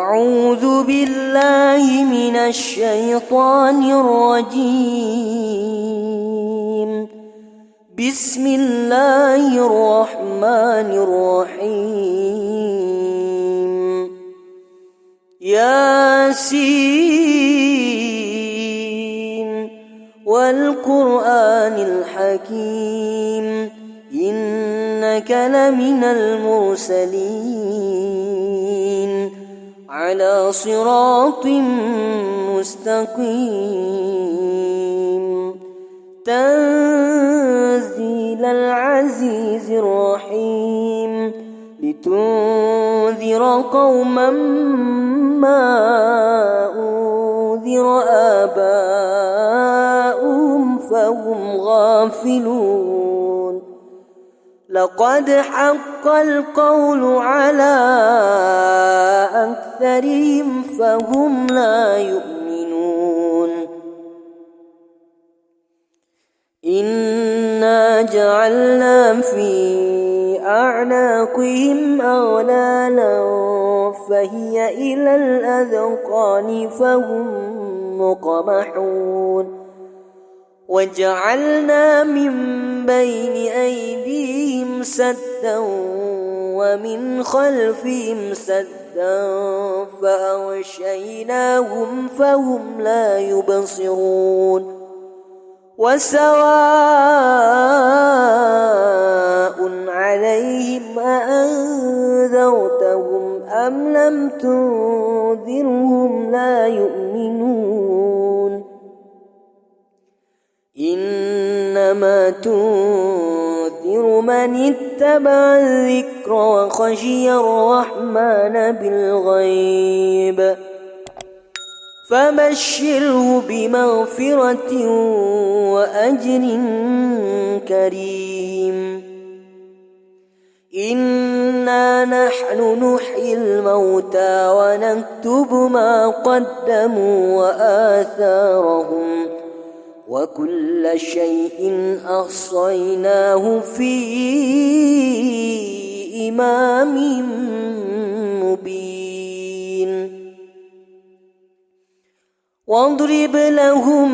أعوذ بالله من الشيطان الرجيم. بسم الله الرحمن الرحيم. ياسين والقرآن الحكيم إنك لمن المرسلين على صراط مستقيم تنزيل العزيز الرحيم لتنذر قوما ما أنذر آباؤهم فهم غافلون. لقد حق القول على أكثرهم فهم لا يؤمنون. إنا جعلنا في أعناقهم أغلالا فهي إلى الأذقان فهم مقمحون. وجعلنا من بين أيديهم سدا ومن خلفهم سدا فأغشيناهم فهم لا يبصرون. وسواء عليهم أأنذرتهم أم لم تنذرهم لا يؤمنون. إنما تنذر من اتبع الذكر وخشي الرحمن بالغيب فبشره بمغفرة وأجر كريم. إنا نحن نحيي الموتى ونكتب ما قدموا وآثارهم وكل شيء أحصيناه في إمام مبين. واضرب لهم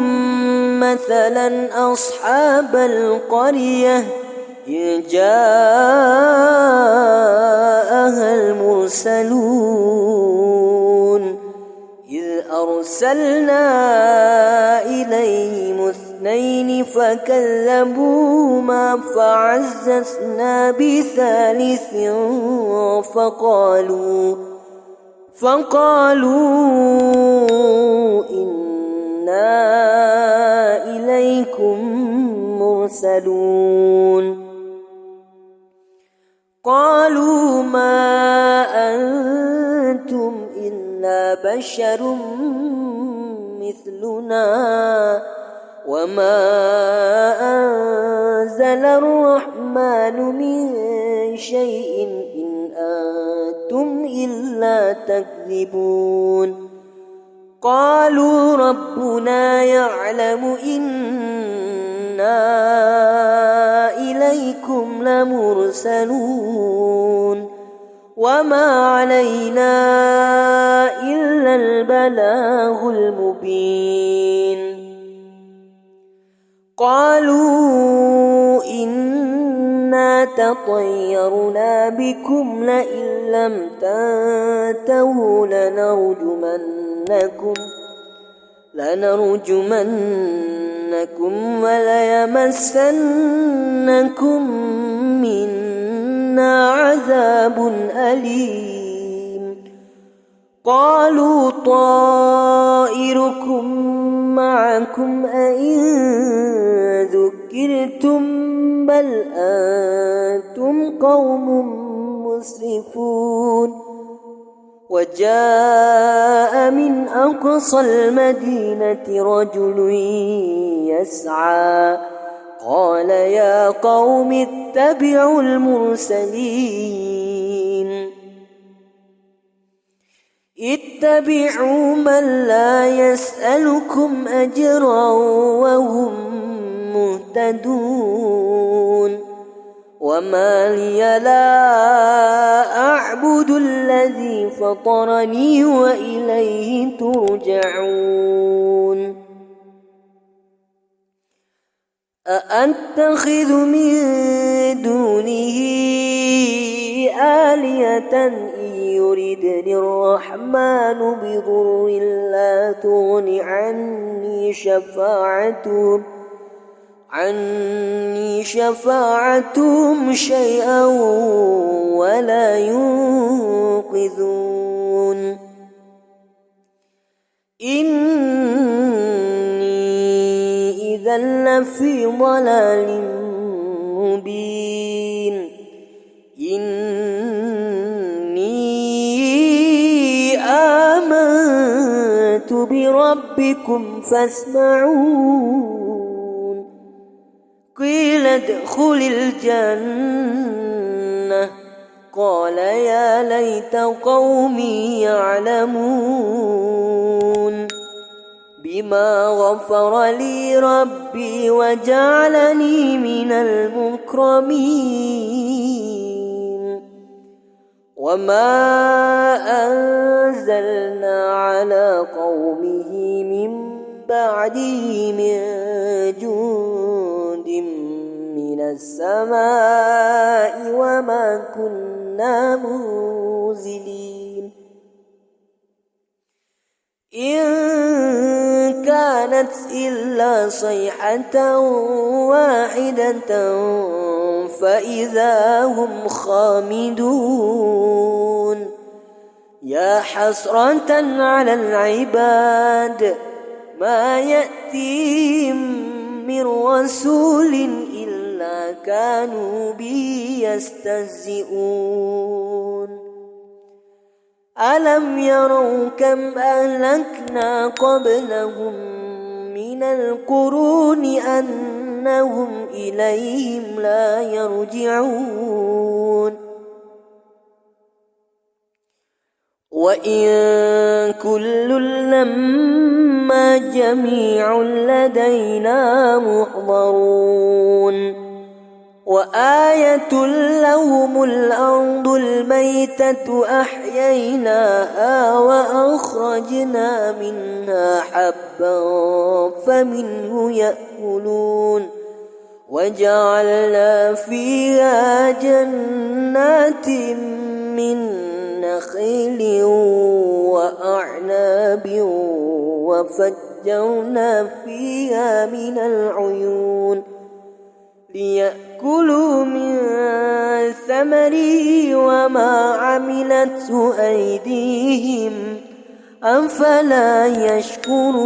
مثلا أصحاب القرية إذ جاءها المرسلون إذ أرسلنا إليهم اثنين فكذبوهما فعززنا بثالث فقالوا إنا إليكم مرسلون. قالوا ما أنتم إلا بشر مثلنا وما أنزل الرحمن من شيء إن أنتم إلا تكذبون. قالوا ربنا يعلم إنا إليكم لمرسلون وما علينا إلا البلاغ المبين. قالوا إنا تطيرنا بكم لئن لم تنتهوا لنرجمنكم وليمسنكم منا عذاب أليم. قالوا طائركم معكم أئن ذكرتم بل أنتم قوم مسرفون. وجاء من أقصى المدينة رجل يسعى قال يا قوم اتبعوا المرسلين اتبعوا من لا يسألكم أجرا وهم مهتدون. وما لي لا أعبد الذي فطرني وإليه ترجعون أأتخذ من دونه آلهة إن يردني الرحمن بضر لا تغن عني شفاعتهم شيئا ولا ينقذون إني إذا لفي ضلال مبين إني آمنت بربكم فاسمعون قيل ادخل الجنة قال يا ليت قومي يعلمون بما غفر لي ربي وجعلني من المكرمين وما أنزلنا على قومه من بعده من جند من السماء وما كنا منزلين إن كانت إلا صيحة واحدة فإذا هم خامدون يا حسرة على العباد ما يأتيهم من رسول إلا كانوا به يستهزئون ألم يروا كم أهلكنا قبلهم من القرون أنهم إليهم لا يرجعون وإن كل لما جميع لدينا محضرون وآية لهم الأرض الميتة أحييناها وأخرجنا منها حبا فمنه يأكلون وجعلنا فيها جنات من نخيل وأعناب وفجرنا فيها من العيون ليأكلوا من ثمره وما عملته أيديهم أفلا يشكرون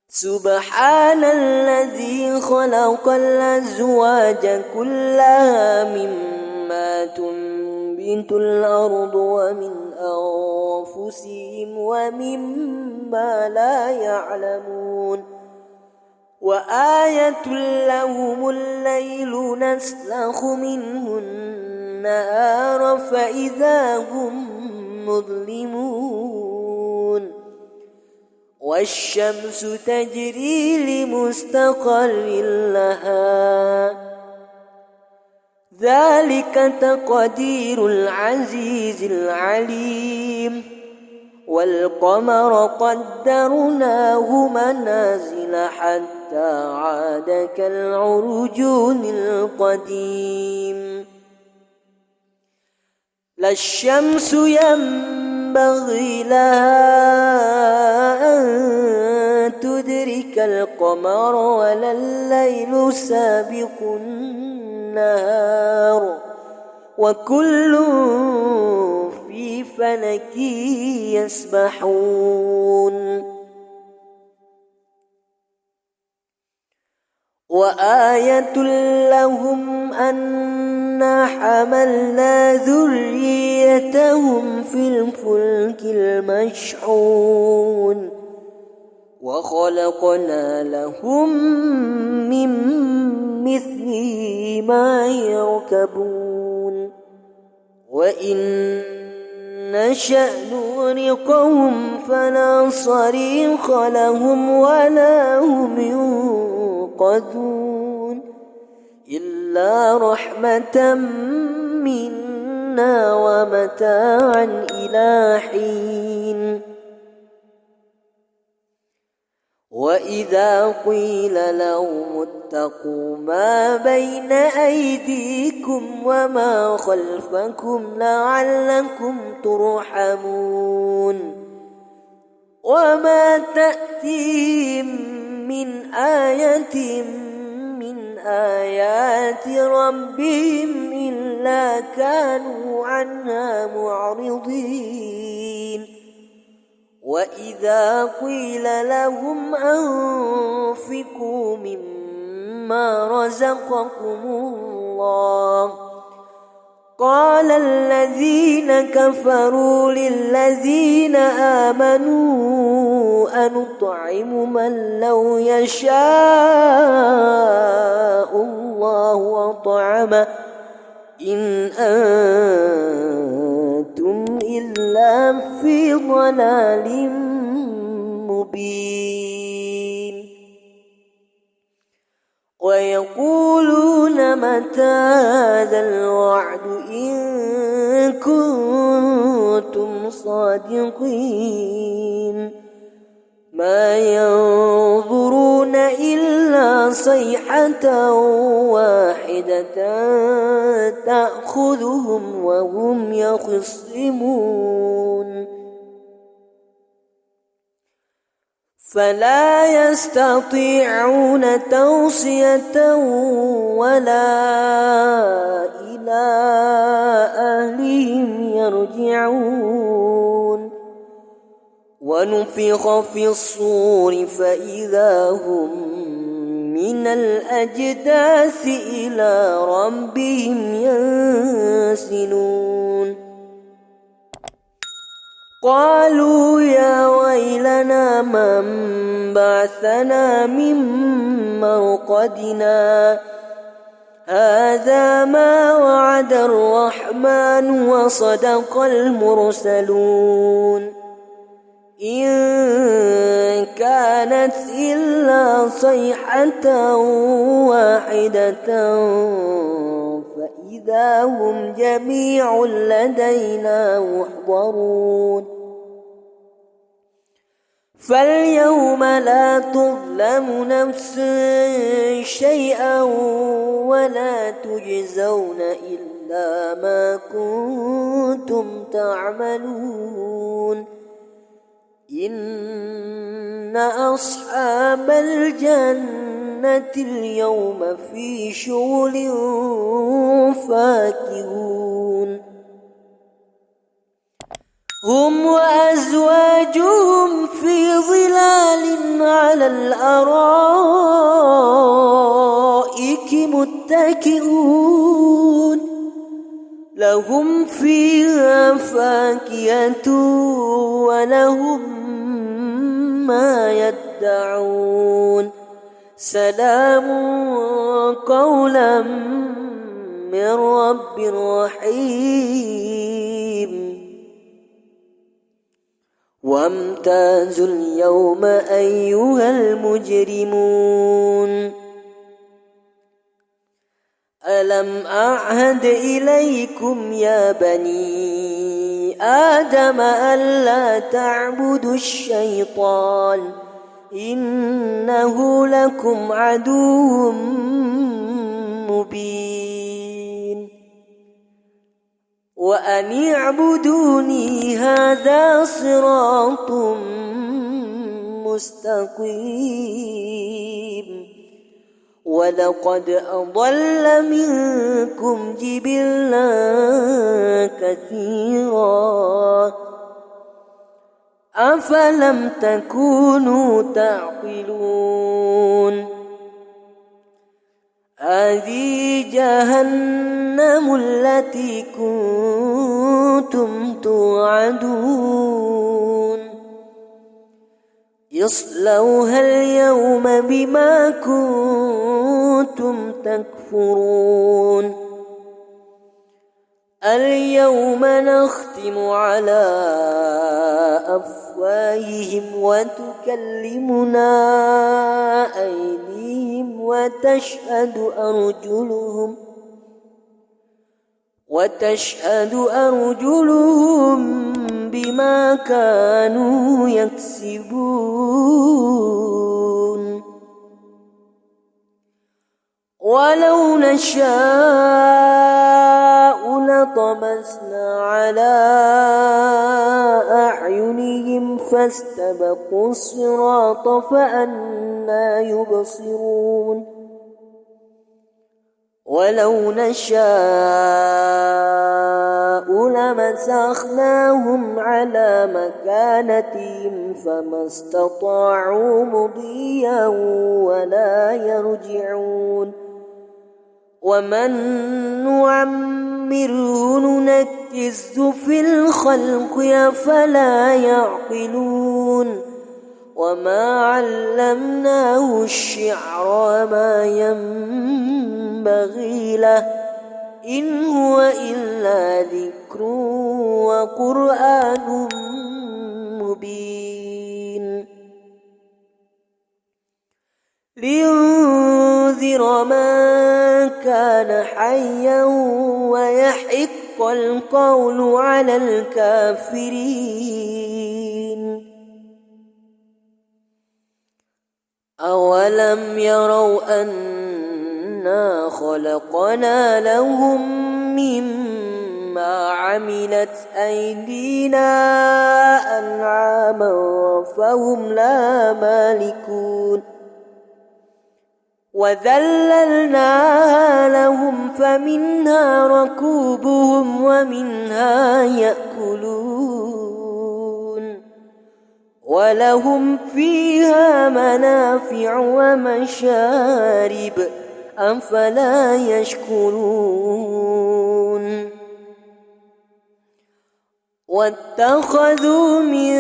سبحان الذي خلق الأزواج كلها مما تنبت الأرض ومن أنفسهم ومما لا يعلمون وآية لهم الليل نسلخ منه النهار فإذا هم مظلمون والشمس تجري لمستقر لها ذلك تقدير العزيز العليم والقمر قدرناه منازل حتى عاد كالعرجون القديم لا الشمس ينبغي لها أن تدرك القمر ولا الليل سابق النهار وكل في فلك يسبحون وآية لهم أنا حملنا ذريتهم في الفلك المشحون وخلقنا لهم من مثله ما يركبون وإن نشأ نغرقهم فلا صريخ لهم ولا هم ينقذون يوقظون إلا رحمة منا ومتاعا إلى حين وإذا قيل لهم اتقوا ما بين أيديكم وما خلفكم لعلكم ترحمون وما تأتيهم من آية من آيات ربهم إلا كانوا عنها معرضين وإذا قيل لهم أنفقوا مما رزقكم الله قال الذين كفروا للذين آمنوا أنطعم من لو يشاء الله أطعمه إن أنتم إلا في ضلال مبين ويقولون متى هذا الوعد إن كنتم صادقين ما ينظرون إلا صيحة واحدة تأخذهم وهم يخصمون فلا يستطيعون توصية ولا إلى أهلهم يرجعون ونفخ في الصور فإذا هم من الأجداث إلى ربهم ينسلون قالوا يا ويلنا من بعثنا من مرقدنا هذا ما وعد الرحمن وصدق المرسلون إن كانت إلا صيحة واحدة فإذا هم جميع لدينا محضرون فاليوم لا تظلم نفس شيئا ولا تجزون إلا ما كنتم تعملون إن أصحاب الجنة اليوم في شغل فاكهون هم وأزواجهم في ظلال على الأرائك متكئون لهم فيها فاكهة ولهم ما يدعون سلام قولا من رب رحيم وامتازوا اليوم أيها المجرمون ألم أعهد إليكم يا بني آدم ألا تعبدوا الشيطان إنه لكم عدو مبين وأن اعبدوني هذا صراط مستقيم ولقد أضل منكم جبلا كثيرا أفلم تكونوا تعقلون هذه جهنم التي كنتم توعدون اصلوها اليوم بما كنتم تكفرون اليوم نختم على أفواههم وتكلمنا أيديهم وتشهد أرجلهم بما كانوا يكسبون ولو نشاء لطمسنا على أعينهم فاستبقوا الصراط فأنى يبصرون ولو نشاء لمسخناهم على مكانتهم فما استطاعوا مضيا ولا يرجعون ومن نعمره ننكسه في الخلق أفلا يعقلون وما علمناه الشعر وما ينبغي له إن هو إلا ذكر وقرآن مبين لينذر من كان حيا ويحق القول على الكافرين أولم يروا أنا خلقنا لهم مما عملت أيدينا أنعاما فهم لا مالكون وذللناها لهم فمنها ركوبهم ومنها يأكلون ولهم فيها منافع ومشارب أفلا يشكرون واتخذوا من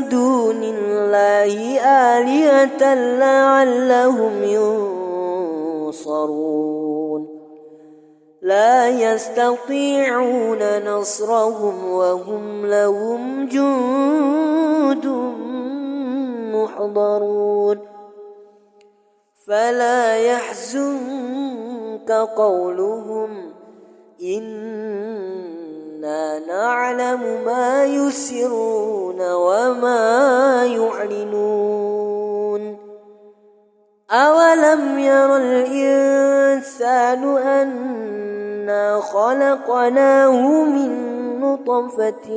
دون الله آلهة لعلهم ينصرون لا يستطيعون نصرهم وهم لهم جند محضرون فلا يحزنك قولهم إنا نعلم ما يسرون وما يعلنون أولم ير الإنسان أنا خلقناه من نطفة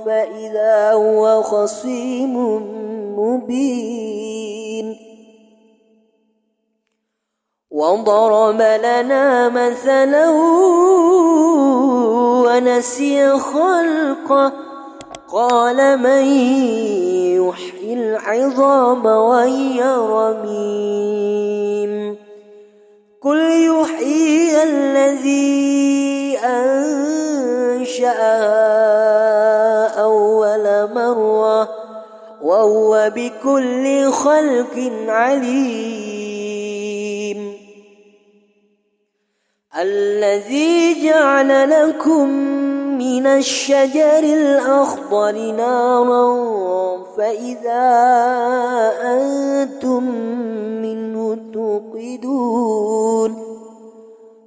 فإذا هو خصيم مبين وضرب لنا مثلا ونسي خلقه قال من يحيي العظام وهي رميم قل يحيي الذي أنشأها أول مرة وهو بكل خلق عليم الذي جعل لكم من الشجر الأخضر نارا فإذا أنتم منه توقدون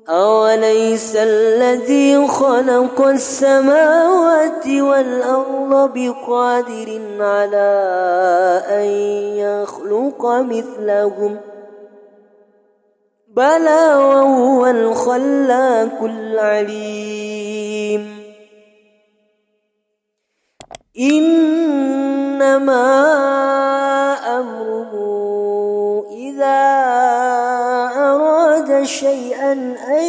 أوليس الذي خلق السماوات والأرض بقادر على أن يخلق مثلهم بلى وهو الخلاق العليم إنما أمره إذا أراد شيئا أن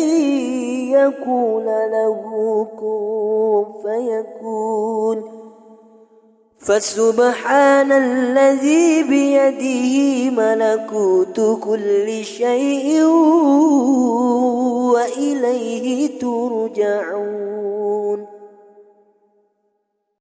يكون له كن فيكون فسبحان الذي بيده ملكوت كل شيء وإليه ترجعون